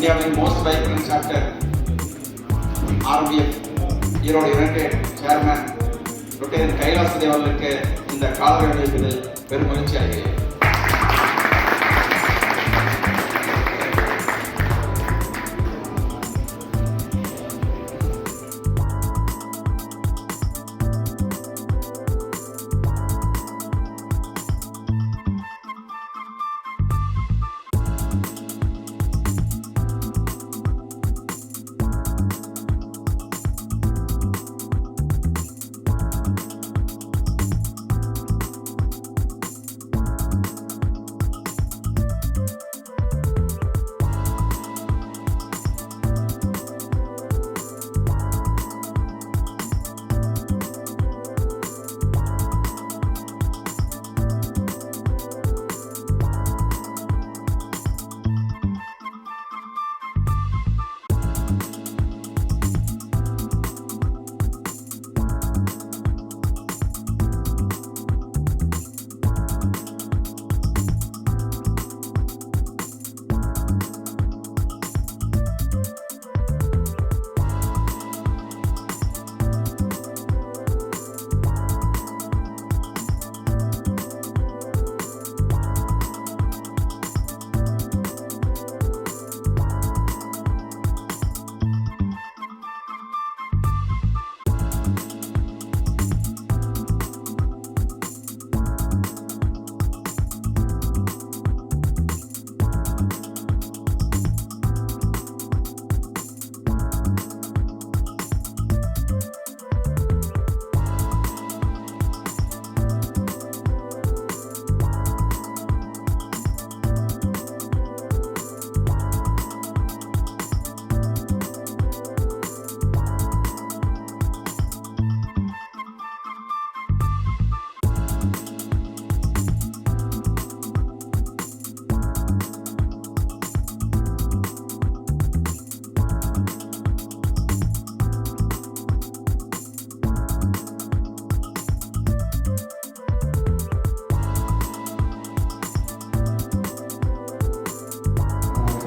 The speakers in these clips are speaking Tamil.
இந்தியாவின் most vibrant chapter RPF Erode united chairman lieutenant Kailasdev அவர்களுக்கு இந்த காலரை அளிப்பதில் பெரும் மகிழ்ச்சி அடைகிறேன்.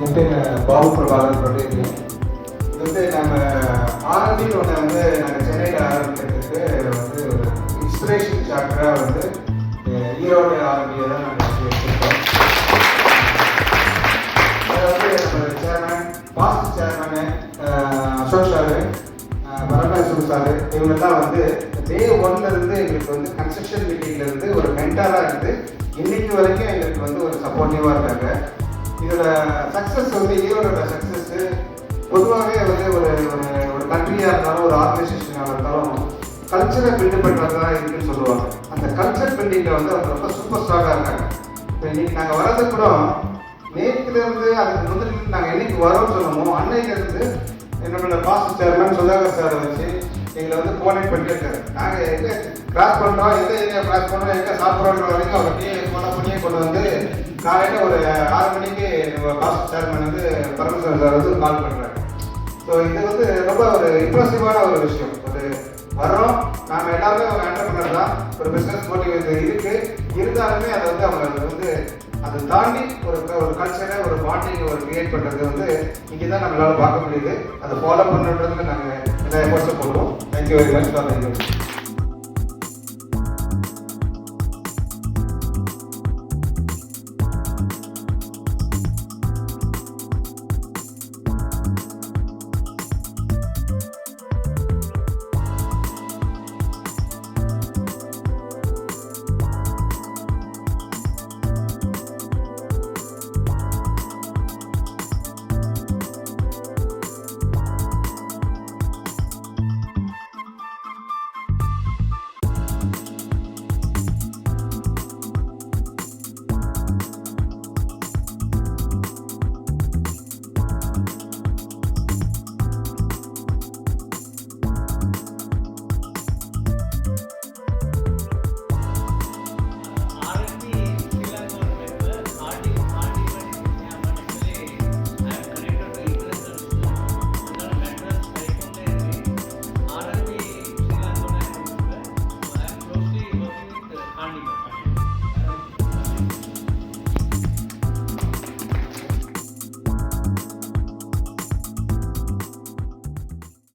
என் பேர் பாபு பிரபாகர் பட்டேல். இது வந்து நம்ம ஆர்என்டின்னு ஒன்று வந்து நாங்கள் சென்னையில் ஆரம்பிக்கிறதுக்கு வந்து ஒரு இன்ஸ்பிரேஷன் சாப்டராக வந்து ஈரோடு ஆர்என்டியை தான் நாங்கள் வச்சுருக்கோம். அதை வந்து நம்ம chairman past chairman Ashok sir வரலாசு சாரு இவங்கெல்லாம் வந்து டே ஒன்லேருந்து எங்களுக்கு வந்து கன்ஸ்ட்ரக்ஷன் மீட்டிங்லேருந்து ஒரு மென்டாராக இருந்து இன்னைக்கு வரைக்கும் எங்களுக்கு வந்து ஒரு சப்போர்ட்டிவாக இருக்காங்க. இதோட சக்ஸஸ் வந்து ஈரோட சக்ஸஸ் பொதுவாகவே வந்து ஒரு ஒரு கண்ட்ரியாக இருந்தாலும் ஒரு ஆர்கனைசேஷனாக இருந்தாலும் கல்ச்சரை பில்டு பண்ணுறது தான் இருக்குன்னு சொல்லுவாங்க. அந்த கல்ச்சர் பில்டிங்கில் வந்து அவங்க ரொம்ப சூப்பர் ஸ்ட்ராங்காக இருக்காங்க. இப்போ இன்னைக்கு நாங்கள் வர்றது கூட நேற்றுலேருந்து அதுக்கு முதலில் நாங்கள் என்னைக்கு வரோம்னு சொன்னோமோ அன்னையிலேருந்து என்னோட பாஸ்ட் சேர்மன் சுதாகர் சாரை வச்சு எங்களை வந்து கோஆர்டினேட் பண்ணிட்டு இருக்காரு. நாங்கள் எங்கே கிராஸ் பண்ணுறோம், எந்த ஏரியா கிராஸ் பண்ணுறோம், எங்கே சாப்பிட்றோன்ற வரைக்கும் அவர் கொண்டு பண்ணியே கொண்டு வந்து காலையில் ஒரு 6 மணிக்கு பாஸ்ட் சேர்மன் வந்து பரமேஸ்வரன் சார் வந்து கால் பண்ணுறாரு. ஸோ இது வந்து ரொம்ப ஒரு இம்ப்ரெசிவான ஒரு விஷயம். ஒரு வரோம், நாம் எல்லாருமே ஒரு என்டர்பிரனர் தான், ஒரு பிஸ்னஸ் மோட்டிவ் இருந்தாலுமே அதை வந்து அவங்க வந்து அதை தாண்டி ஒரு கல்ச்சரை ஒரு பாண்டிங் ஒரு கிரியேட் பண்ணுறது வந்து இங்கே தான் நம்மளால் பார்க்க முடியுது. அதை ஃபாலோ பண்ணுறதுக்கு நாங்கள் எல்லா எஃபர்ட்ஸும் போடுவோம். Thank you very much for the